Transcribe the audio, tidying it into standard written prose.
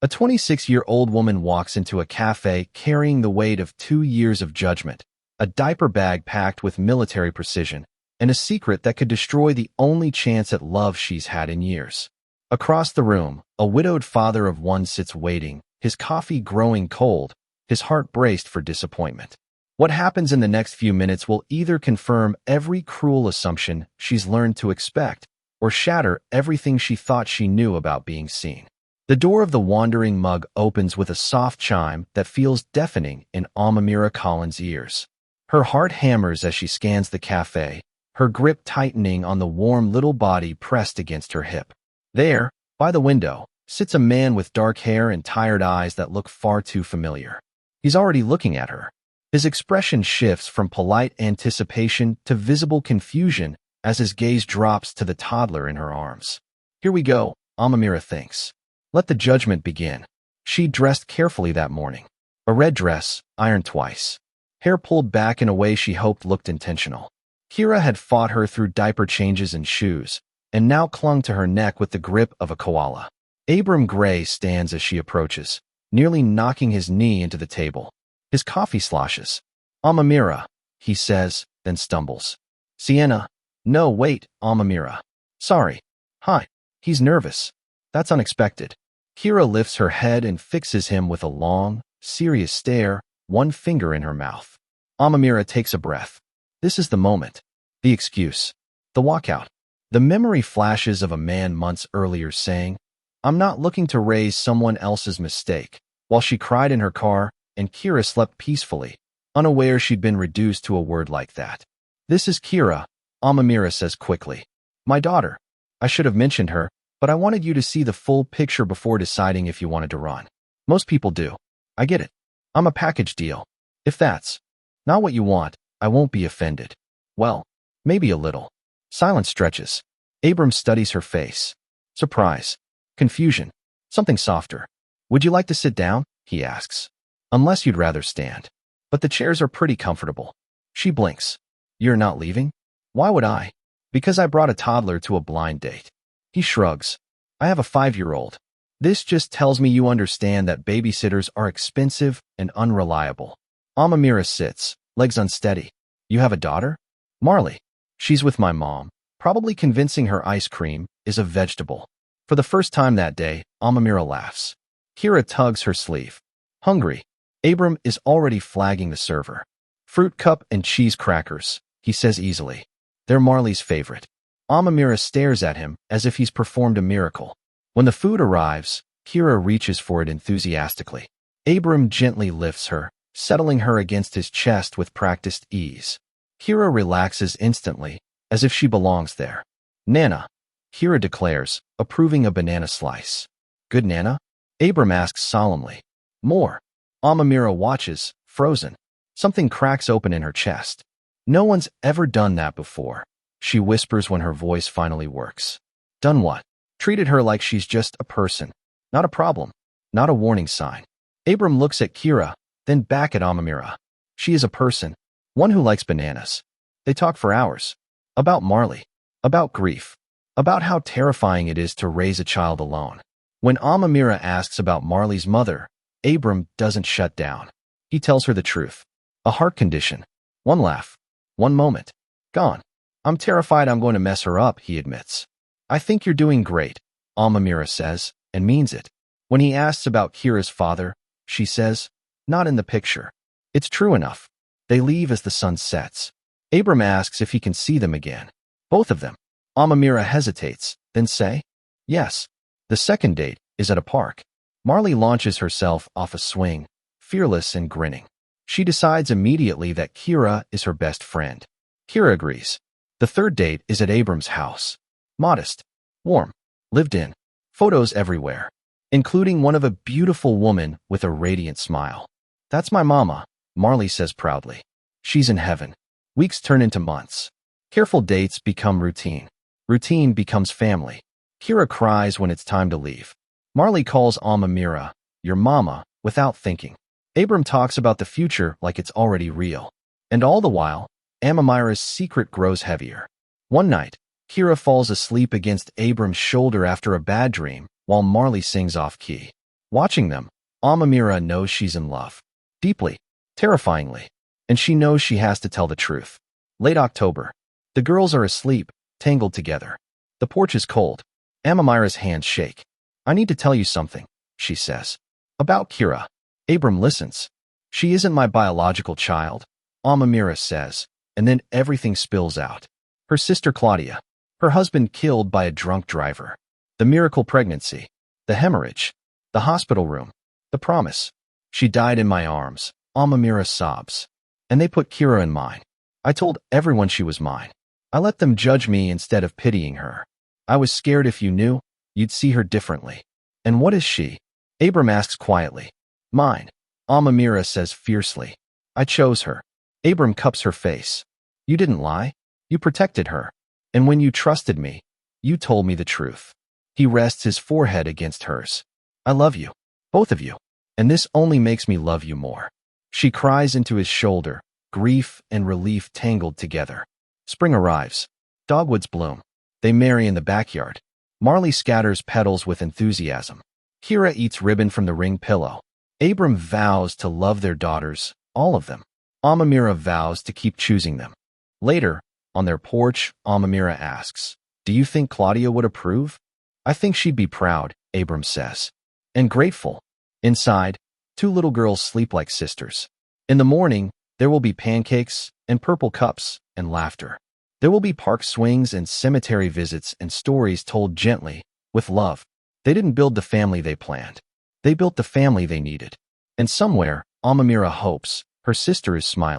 A 26-year-old woman walks into a cafe carrying the weight of 2 years of judgment, a diaper bag packed with military precision, and a secret that could destroy the only chance at love she's had in years. Across the room, a widowed father of one sits waiting, his coffee growing cold, his heart braced for disappointment. What happens in the next few minutes will either confirm every cruel assumption she's learned to expect, or shatter everything she thought she knew about being seen. The door of the wandering mug opens with a soft chime that feels deafening in Amamira Collins' ears. Her heart hammers as she scans the cafe, her grip tightening on the warm little body pressed against her hip. There, by the window, sits a man with dark hair and tired eyes that look far too familiar. He's already looking at her. His expression shifts from polite anticipation to visible confusion as his gaze drops to the toddler in her arms. Here we go, Amamira thinks. Let the judgment begin. She dressed carefully that morning. A red dress, ironed twice. Hair pulled back in a way she hoped looked intentional. Kira had fought her through diaper changes and shoes, and now clung to her neck with the grip of a koala. Abram Gray stands as she approaches, nearly knocking his knee into the table. His coffee sloshes. Amamira, he says, then stumbles. Sienna. No, wait, Amamira. Sorry. Hi. He's nervous. That's unexpected. Kira lifts her head and fixes him with a long, serious stare, one finger in her mouth. Amamira takes a breath. This is the moment. The excuse. The walkout. The memory flashes of a man months earlier saying, "I'm not looking to raise someone else's mistake," while she cried in her car, and Kira slept peacefully, unaware she'd been reduced to a word like that. "This is Kira," Amamira says quickly. "My daughter. I should have mentioned her, but I wanted you to see the full picture before deciding if you wanted to run. Most people do. I get it. I'm a package deal. If that's not what you want, I won't be offended." "Well, maybe a little." Silence stretches. Abram studies her face. Surprise. Confusion. Something softer. "Would you like to sit down?" he asks. "Unless you'd rather stand. But the chairs are pretty comfortable." She blinks. "You're not leaving?" "Why would I?" "Because I brought a toddler to a blind date." He shrugs. "I have a 5-year-old. This just tells me you understand that babysitters are expensive and unreliable." Amamira sits, legs unsteady. "You have a daughter?" "Marley. She's with my mom. Probably convincing her ice cream is a vegetable." For the first time that day, Amamira laughs. Kira tugs her sleeve. "Hungry." Abram is already flagging the server. "Fruit cup and cheese crackers," he says easily. They're Marley's favorite. Amamira stares at him as if he's performed a miracle. When the food arrives, Kira reaches for it enthusiastically. Abram gently lifts her, settling her against his chest with practiced ease. Kira relaxes instantly, as if she belongs there. "Nana," Kira declares, approving a banana slice. "Good Nana?" Abram asks solemnly. "More." Amamira watches, frozen. Something cracks open in her chest. "No one's ever done that before," she whispers when her voice finally works. "Done what?" "Treated her like she's just a person. Not a problem. Not a warning sign." Abram looks at Kira, then back at Amamira. She is a person. One who likes bananas. They talk for hours. About Marley. About grief. About how terrifying it is to raise a child alone. When Amamira asks about Marley's mother, Abram doesn't shut down. He tells her the truth. A heart condition. One laugh. One moment. Gone. "I'm terrified I'm going to mess her up," he admits. "I think you're doing great," Amamira says, and means it. When he asks about Kira's father, she says, "Not in the picture." It's true enough. They leave as the sun sets. Abram asks if he can see them again. Both of them. Amamira hesitates, then say, "Yes." The second date is at a park. Marley launches herself off a swing, fearless and grinning. She decides immediately that Kira is her best friend. Kira agrees. The third date is at Abram's house. Modest. Warm. Lived in. Photos everywhere, including one of a beautiful woman with a radiant smile. "That's my mama," Marley says proudly. She's in heaven. Weeks turn into months. Careful dates become routine. Routine becomes family. Kira cries when it's time to leave. Marley calls Amamira, "Your mama," without thinking. Abram talks about the future like it's already real. And all the while, Amamira's secret grows heavier. One night, Kira falls asleep against Abram's shoulder after a bad dream, while Marley sings off-key. Watching them, Amamira knows she's in love. Deeply, terrifyingly. And she knows she has to tell the truth. Late October. The girls are asleep, tangled together. The porch is cold. Amamira's hands shake. I need to tell you something, she says. About Kira. Abram listens. She isn't my biological child, Amamira says, and then everything spills out. Her sister Claudia. Her husband killed by a drunk driver. The miracle pregnancy. The hemorrhage. The hospital room. The promise. She died in my arms, Amamira sobs. And they put Kira in mine. I told everyone she was mine. I let them judge me instead of pitying her. I was scared if you knew, you'd see her differently. And what is she? Abram asks quietly. Mine, Amamira says fiercely. I chose her. Abram cups her face. You didn't lie. You protected her. And when you trusted me, you told me the truth. He rests his forehead against hers. I love you, both of you, and this only makes me love you more. She cries into his shoulder, grief and relief tangled together. Spring arrives. Dogwoods bloom. They marry in the backyard. Marley scatters petals with enthusiasm. Kira eats ribbon from the ring pillow. Abram vows to love their daughters, all of them. Amamira vows to keep choosing them. Later, on their porch, Amamira asks, do you think Claudia would approve? I think she'd be proud, Abram says. And grateful. Inside, two little girls sleep like sisters. In the morning, there will be pancakes and purple cups and laughter. There will be park swings and cemetery visits and stories told gently, with love. They didn't build the family they planned. They built the family they needed. And somewhere, Amamira hopes, her sister is smiling.